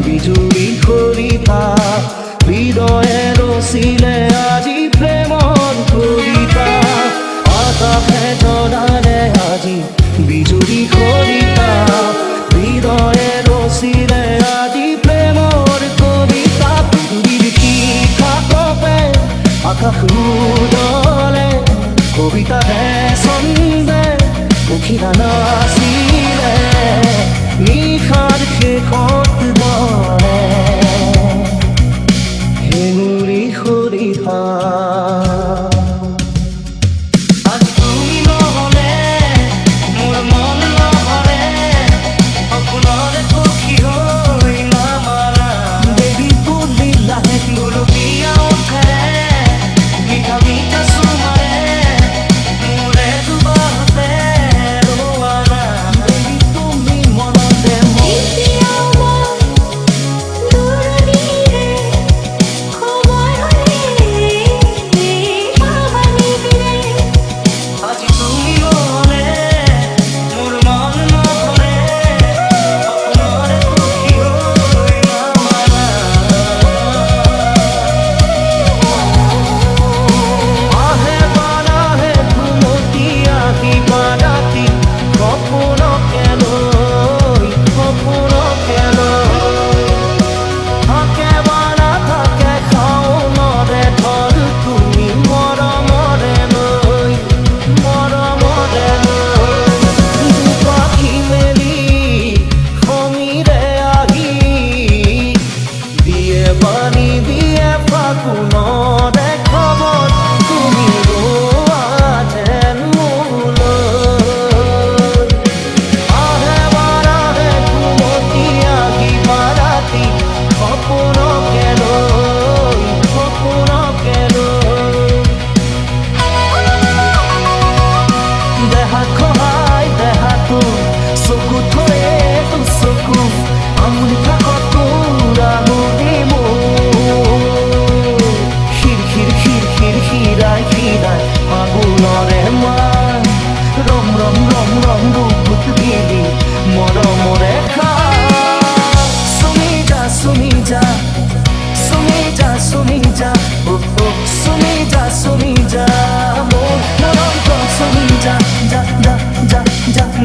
বিজুলি কবিতা হৃদয়েৰ ৰচিলে আজি প্ৰেমৰ কবিতা আকাশে জনালে আজি বিজুলি কবিতা হৃদয়েৰ ৰচিলে আজি প্ৰেমৰ কবিতা পৃথিৱীৰ শিখা কপে আকাশ উদলে কবিতাহে ছন্দে উঠিলা নাছিলে নিশাৰ শেষত দৰে হেঙুৰি সৰিতা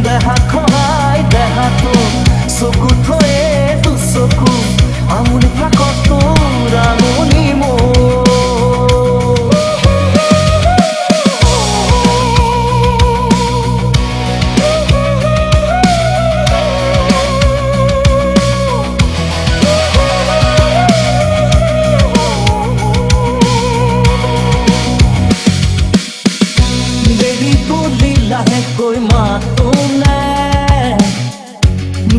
দেহা খহাই দেহাটো চকু থয়ে তো চকু আমনি ফাকতো ৰামনি বেবি তুলি লাহেকৈ মাতো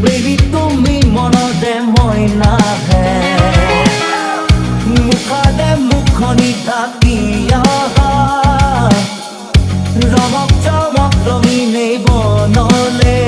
বেবি তুমি মনতে মই নাহে মুখতে মুখনি থাকি ৰমক চমক ৰমিনে বনলে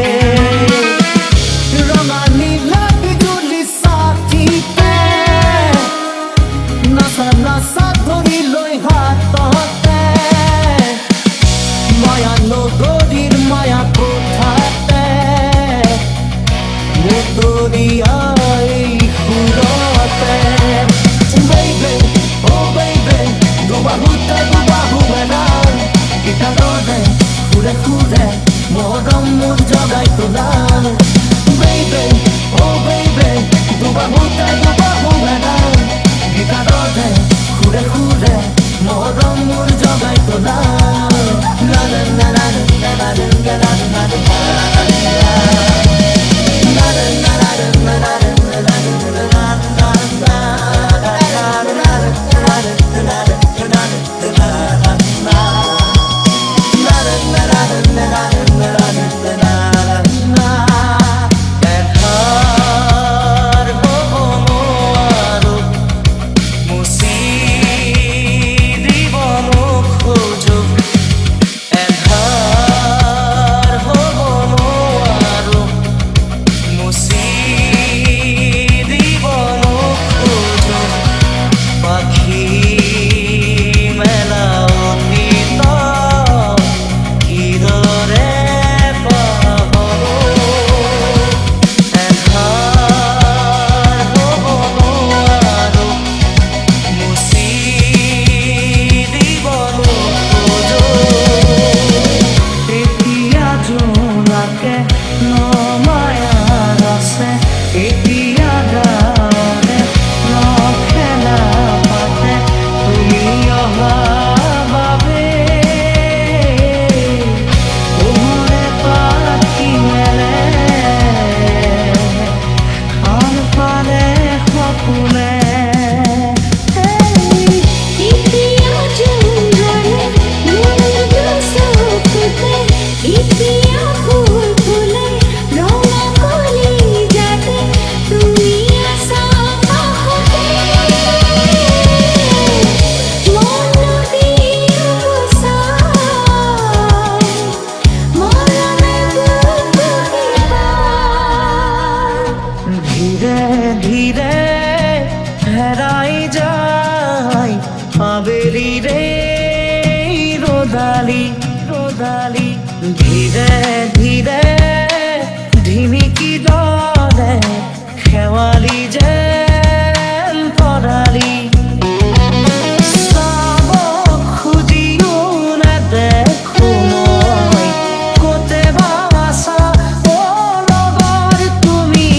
ধীৰে ধীৰে ঢিমিকি দলে শেৱালি যেন তৰালি চাব খুজিও নেদেখো মই ক'তে বা আছা অ লগৰ তুমি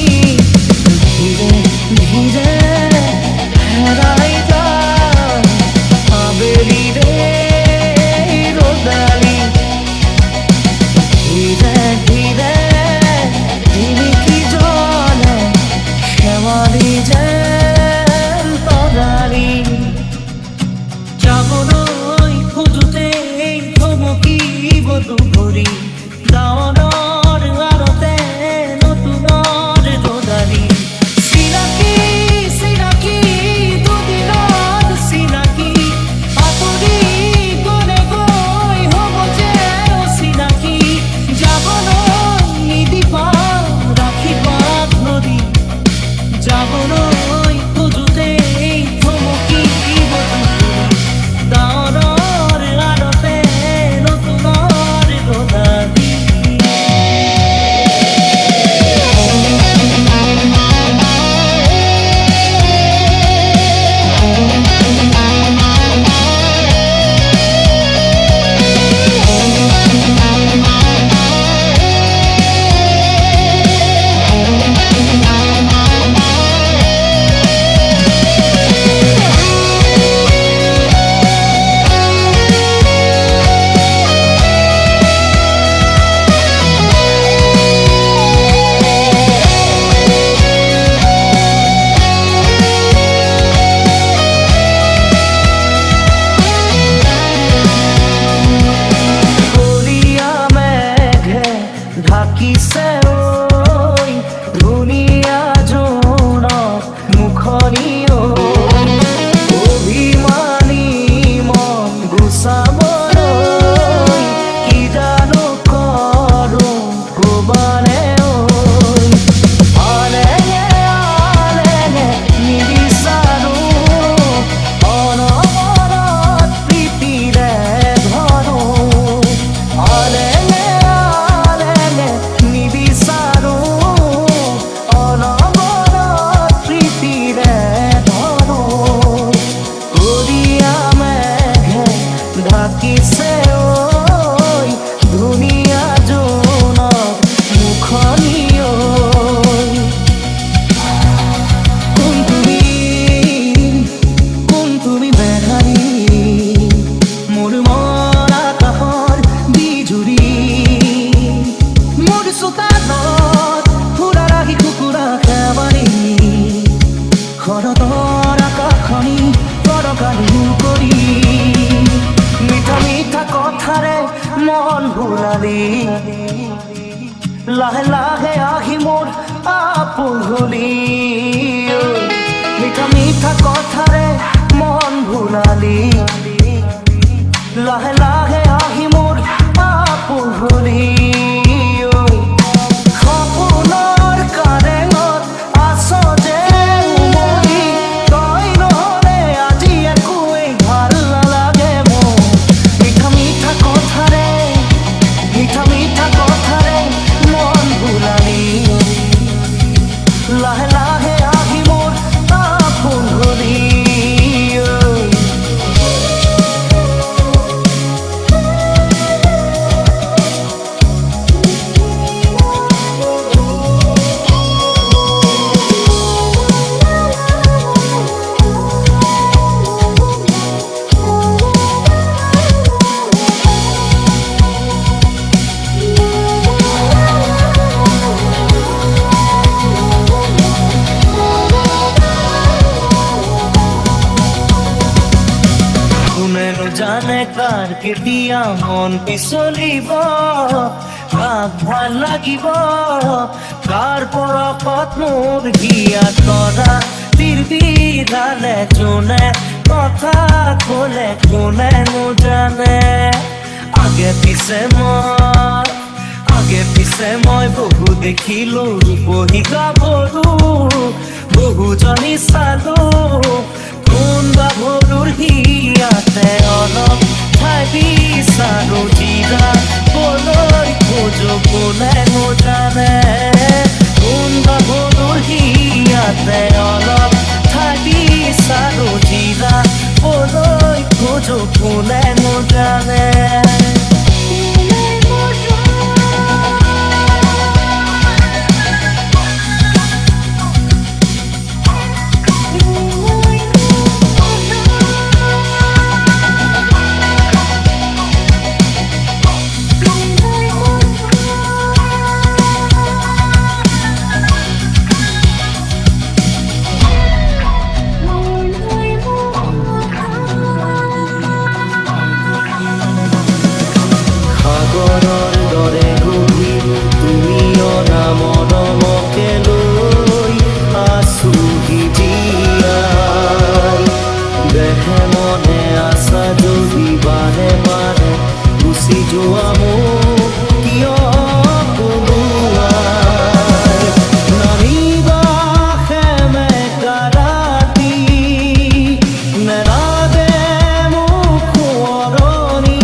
ধীৰে ধীৰে হেৰাই যায় আবেলিৰে ৰ'দালি ধীৰে ধীৰে ঢিমিকি জ্বলে শেৱালি যেন তৰালি যাবলৈ খোজোতেই থমকিব দুভৰি ডাৱৰৰ আৰতে নতুনৰ ৰ'দালি চিনাকি চিনাকি দুদিনত চিনাকি আঁতৰি গ'লে গৈ হ'ব যে অচিনাকি যাবলৈ নিদিবা ৰাখিবা ধৰি যাবলৈ খোজোতেই থমকিব দুভৰি ডাৱৰৰ আৰতে নতুনৰ ৰ'দালি কলীয়া মেঘে ঢাকিছে ঐ ধুনীয়া জোনত মুখনি অভিমানী মন গুচাবলৈ কি জানো কৰোঁ ক'বানে ঐ আলেঙে আলেঙে নিবিচাৰোঁ অনবৰত প্ৰীতিৰে ধৰোঁ আলেঙে আলেঙে নিবিচাৰোঁ অনবৰত প্ৰীতিৰে ধৰোঁ কলীয়া মেঘে ঢাকিছে ঐ ধুনীয়া জোনত মুখনি কোন তুমি বেহাৰী মোৰ মন আকাশৰ বিজুৰী মোৰ চোতালত ফুৰা ৰাখি কুকুৰা শেৱালি শৰতৰ আকাশখনি তৰকাৰী কৰি মিঠা মিঠা কথাৰে মন ভুলালি লাহে লাহে আহি মোৰ আপুলি মিঠা মিঠা কথাৰে মন ভুলালি লাহে লাহে আহি মোৰ আপুলি সপোনৰ কাৰেঙত আছ যে উমলি তই নহ'লে আজি একোৱেই ভাল নালাগে মোৰ মিঠা মিঠা কথাৰে মন ভুলালি লাহে লাহে আহি মোৰ আপুলি কোনেনো জানে কাৰ কেতিয়া মন পিছলিব কাক ভাল লাগিব কাৰ পৰশত মোৰ হিয়াত কৰা তিৰবিৰালে যোনে কথা ক'লে কোনেনো জানে আগে পিছে মই বহু দেখিলো ৰূপহী গাভৰু বহুজনী চালো কোন কোনবা সৰুৰ হিয়াতে অলপ ঠাই বিচাৰো জিৰাবলৈ খোজো কোনে জানে কোনবা সৰুৰ হিয়াতে অলপ ঠাই বিচাৰো জিৰাবলৈ খোজো কোনে জানে সাগৰৰ দৰে গভীৰ তুমি অনা মৰমকে লৈ আছোহি জীয়াই দেহে মনে আছা যদি বাৰে বাৰে গুচি যোৱা মোক কিয় কোনোৱাই নামিবা সেমেকা ৰাতি নেৰাবে মোক সোঁৱৰণি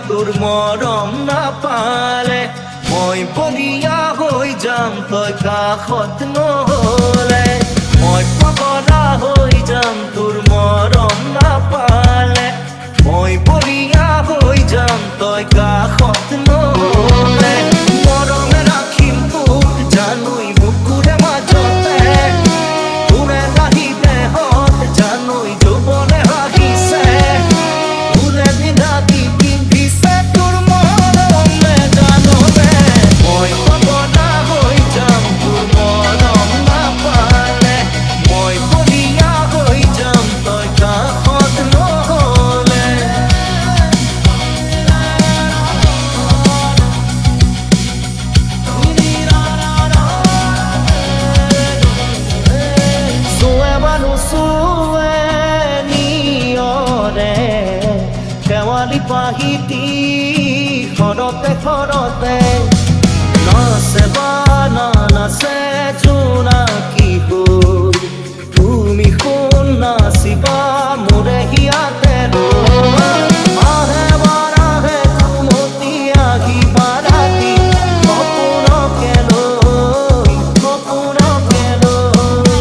তোৰ মৰম নাপালে মই বলিয়া হৈ যাম তই কাষত নহলে মই পগলা হৈ যাম তোৰ মৰম নাপালে মই বলিয়া হৈ যাম তই কাষত নহলে মৰমে ৰাখিম তোক জানুই বুকুৰে মাজতে তোৰে লাহি দেহত জানুই যৌৱনে হাঁহিছে তোৰে দিনা পাহিতি খৰতে খৰতে নাচে বানা নাচে জোনাকী হ'ল তুমি শুন নাচিবা মোৰে হিয়াতে আহে বাৰাহে কুমতি আহি বাৰাতি সপোনকে লৈ সপোনকে লৈ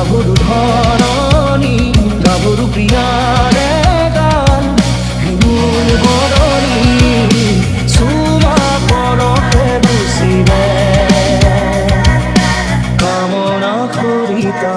গাভৰু ধৰণী গাভৰু প্ৰিয়াৰে গান মোৰ বৰণী চুমা পৰতে বুচিলে কামনা কৰিতা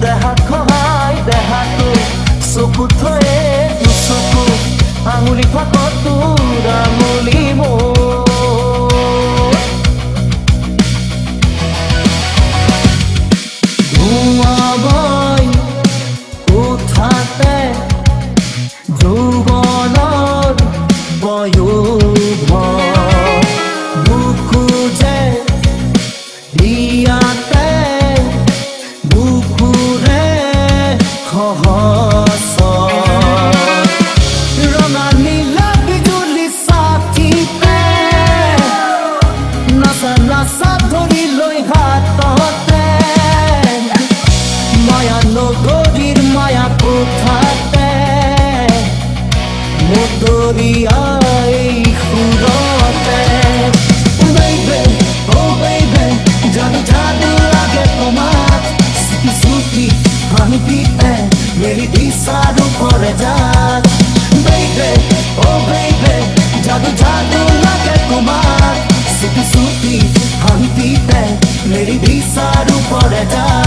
দেহাত খহাই দেহাটো চকুত থয়ে চকু আঙুলি ফাকত তোৰ আঙুলি মোৰ ঘুমাবই উঠাতে যৌৱনৰ বয়োভৰ বুকু যে ইয়াতে বুকুৰে সহজ ৰঙা নীলা বিজুলী চাকিতে নাচা নাচা ধৰি লৈ হাততে মায়া নগৰীৰ মায়া কোঠাতে মতৰিয়াই সুৰতে baby, oh baby, जादू जादू लागे তোমার সুতি সুতি আমি পিতে মেরি দিশার উপরে যাক baby, oh baby, जादू जादू लागे তোমার সুতি সুতি আমি পিতে মেরি দিশার উপরে যাক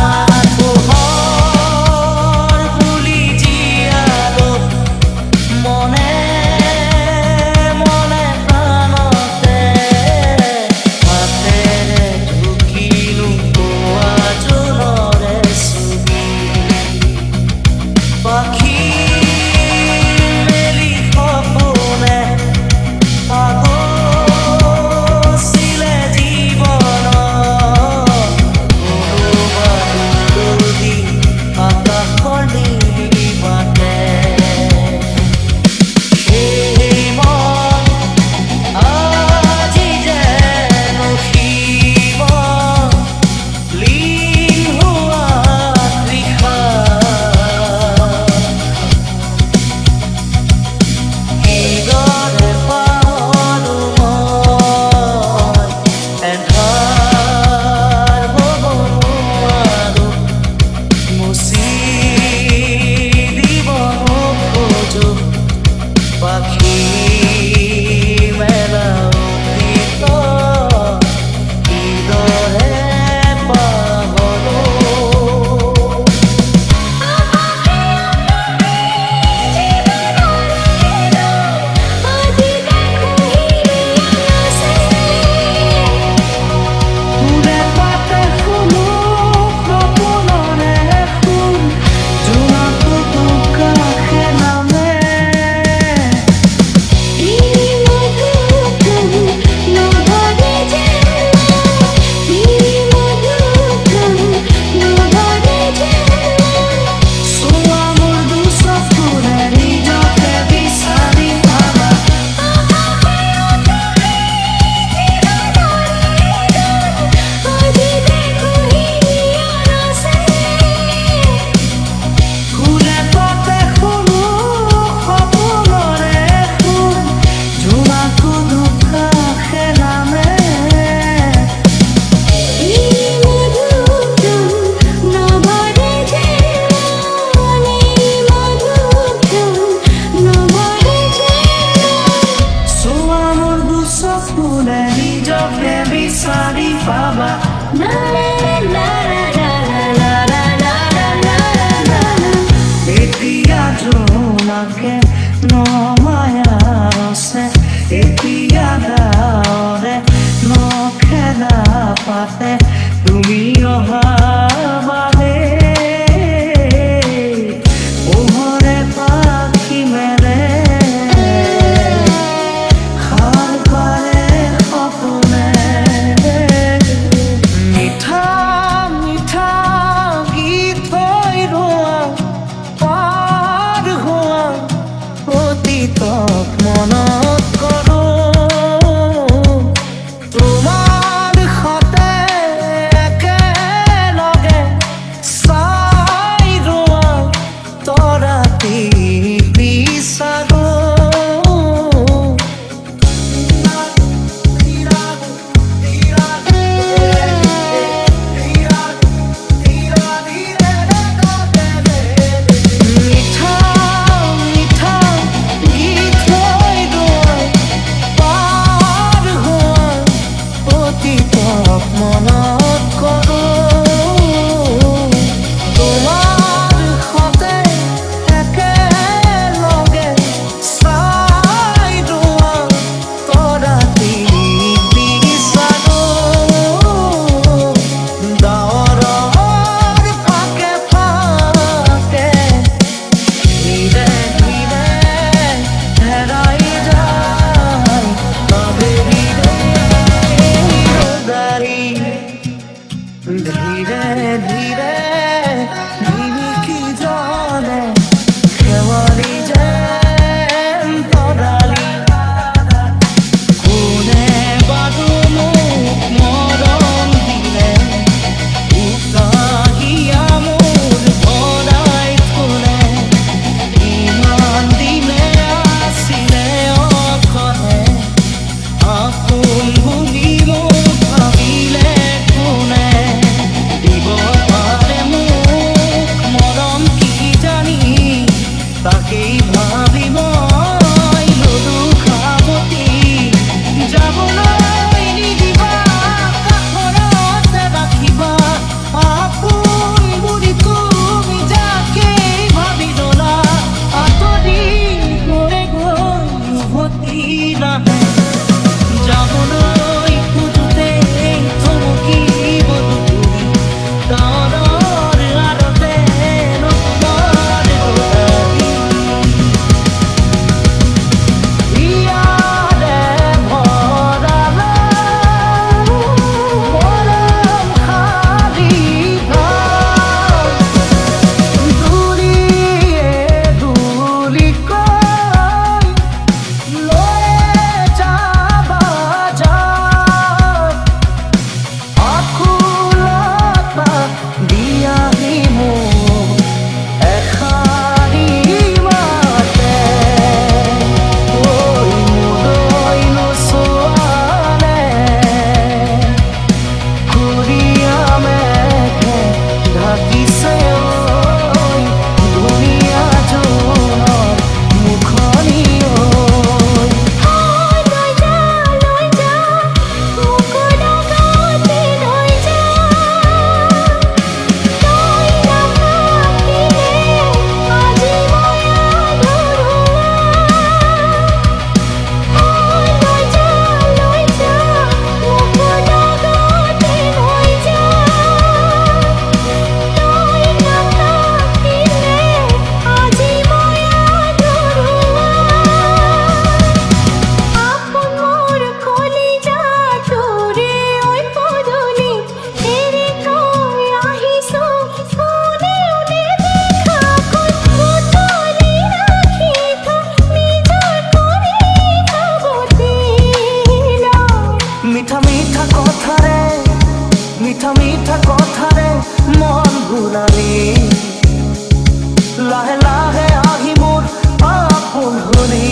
তুমি অহা বাদে পোহৰে পাখি মেলে সাৰ পাৰে সপোনে মিঠা মিঠা গীত হৈ ৰোৱা পাৰ হোৱা অতীতক মনত কৰোঁ তোমাৰ সতে একেলগে চাই ৰোৱা তৰাতি বিচাৰোঁ মিঠা মিঠা গীত হৈ ৰোৱা পাৰ হোৱা অতীতক মনত কৰোঁ তোমাৰ সতে একেলগে চাই ৰোৱা তৰাতি বিচাৰোঁ ডাৱৰৰ ফাকে ফাকে ধীৰে ধীৰে হেৰাই যায় আবেলিৰে ৰ'দাৰি ধীৰে ধীৰে নিমিকি জলে শেৱালি যেন তৰালি কোনে বাৰু মোক মৰম দিলে উকাহিয়া মোৰ ভৰাই থলে ইমান দিনে আছিলে অকলে আপোন বুলি মোক ভাবিলে কোনে দিব পাৰে মোক মৰম কি জানি তাকেই ভাবি মই ললো সাৱতি যাবলৈ নিদিবা কাষৰতে ৰাখিবা আপোন বুলি তুমি যাকেই ভাবি ললা আঁতৰি গৈ গৈ উভতি নাহে যাবলৈ খোজোতে থমকিব তুমি ডাৱৰৰ আঁৰতে নতুনৰ তৰালি ইয়াৰে ভৰালে মৰম শাৰীখন দুলিয়ে দুলিকৈ লৈ যাবা যাওক আকুলতা দিয়াহি মোক এষাৰি মাতে ঐ মোলৈ নোচোৱানে কুৰিয়া মেঘে ঢাকিছে ঐ ধুনীয়া জোনৰ মুখনি ঐ লৈ যা মোক ডাঙৰতে লৈ যা তই নাথাকিলে আজি মই আধৰুৱা লৈ যা মোক ডাঙৰতে লৈ যা তই নাথাকিলে আজি মই আধৰুৱা আপন মোৰ কলিজা তোৰে ওই পদূলি এৰে থৈ আহিছো কোনে ওনে দেখা পুতলি ৰাখি থ নিজৰ কৰি ভাবতি মিঠা মিঠা কথাৰে মিঠা মিঠা কথাৰে মন ভুলালি লাহে লাহে আহি মোৰ আপোন হলি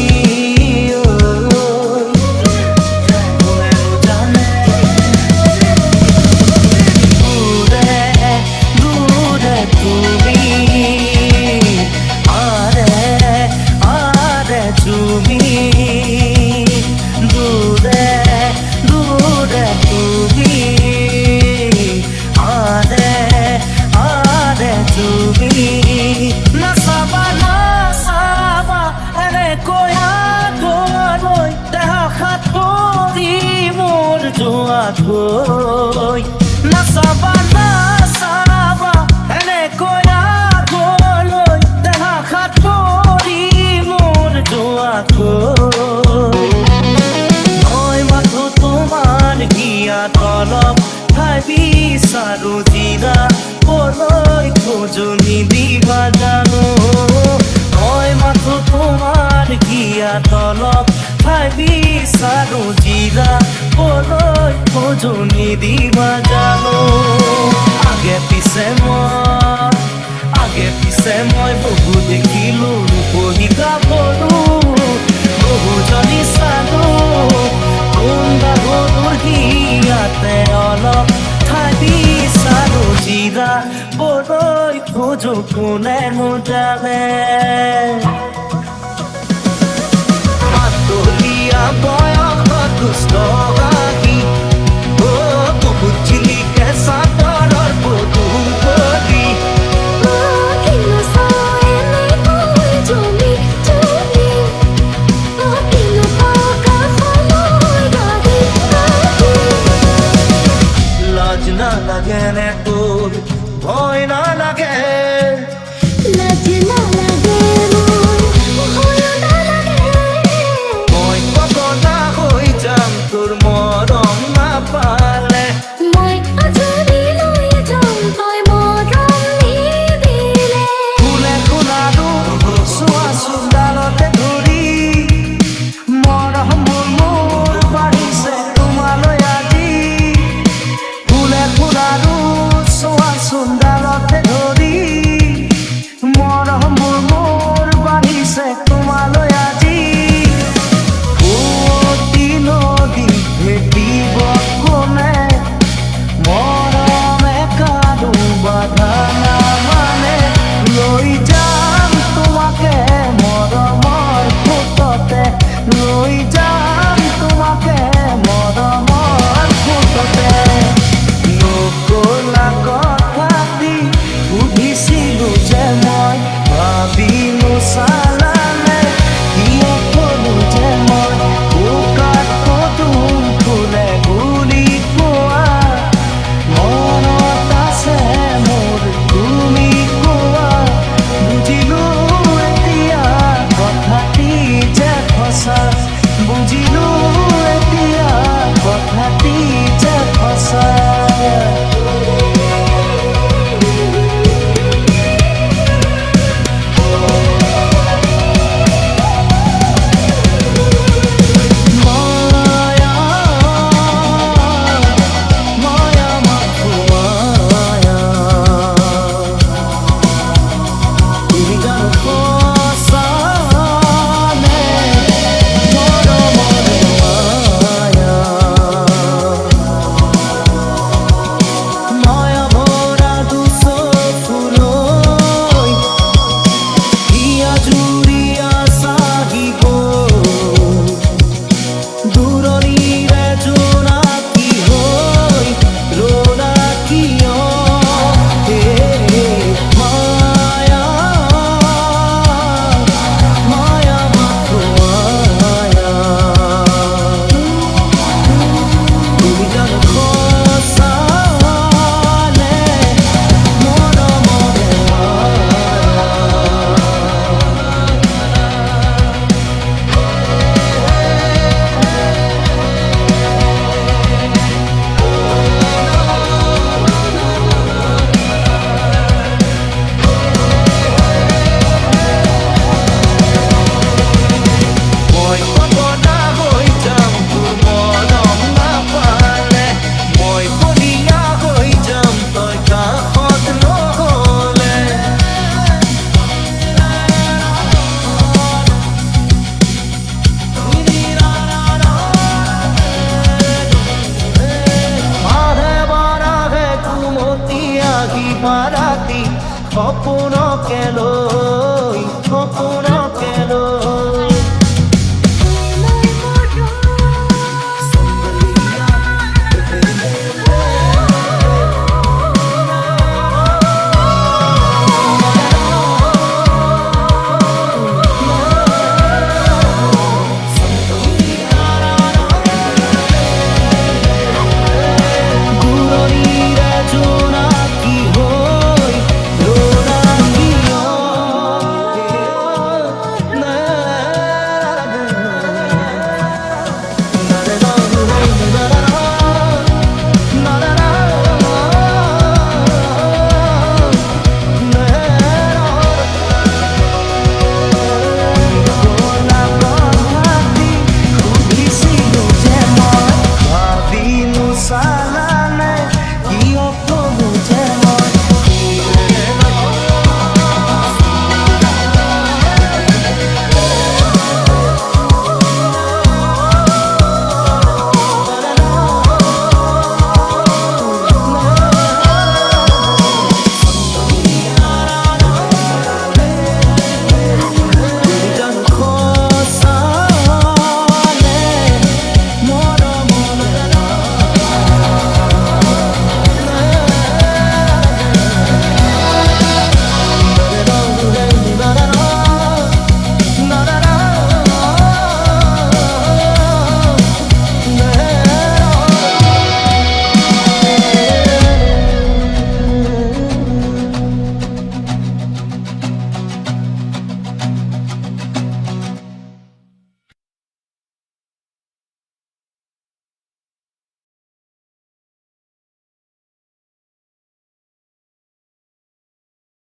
কোনেনো জানে দূৰে দূৰে তুমি আৰে আৰে তুমি দূৰে দূৰে তুমি আৰে আৰে তুমি নাচাবা খোঁজনি দিবা জানো মই মাথো তোমাৰ গিয়া তলপ ঠাই বিচাৰো জিৰা বলৈ খোঁজনি দিবা জানো আগে পিছে মই বহু দেখিলো ৰূপহী কাপোৰো বহুজনী চালো কোনবা গৰুৰ হিয়াতে অলপ ঠাই বিচাৰো জিৰা বলৈ খোঁজো কোনে নোজানে মাতলীয়া বয়সত দুষ্ট আহি বহুত চিলিকে চাদৰৰ পদুম কৰি লাজ না লাগে নে তোৰ ভয় না লাগে মই পগলা হৈ যাম তোৰ মৰম নাপালে ফুলে ফুলাৰো চোৱা চোতালতে ধৰি মৰম মোৰ বাঢ়িছে তোমালৈ আজি ফুলে ফুলাৰো চোৱা চোতালতে ধৰি মৰম মোৰ বাঢ়িছে তোমালৈ আজি পুৱতি নদী ভেটিব কোনে মৰমে কাৰো বাধা নামানে লৈ যাম তোমাকে মৰমৰ ফুটতে লৈ যাম তোমাকে মৰমৰ ফুটতে নকলা কথা দি সুধিছিলো যে মই ভাবিলো চালানে কিয় কলো যে মই বোকাত পদুম ফুলে বুলি কোৱা মনত আছে মোৰ তুমি কোৱা বুজিলো এতিয়া কথাটি যে সঁচা বুজিলো এতিয়া কথাটি যে সঁচা মায়া মাথো মায়া তুমি জানো সঁচানে মৰমৰে মায়া মায়া ভৰা দুচকুলৈ হিয়া জুৰিয়া চাহি গ'ল দূৰণিৰে জোনাকী হৈ ৰ'লা কিয় মায়া মায়া মাথো মায়া তুমি জানো সঁচানে মৰমৰে মই পগলা হৈ যাম তোৰ মৰম নাপালে মই বলিয়া হৈ যাম তই কাষত নহ'লে বাৰে বাৰে ঘুমতি আহি পাৰাতি সপোনকে লৈ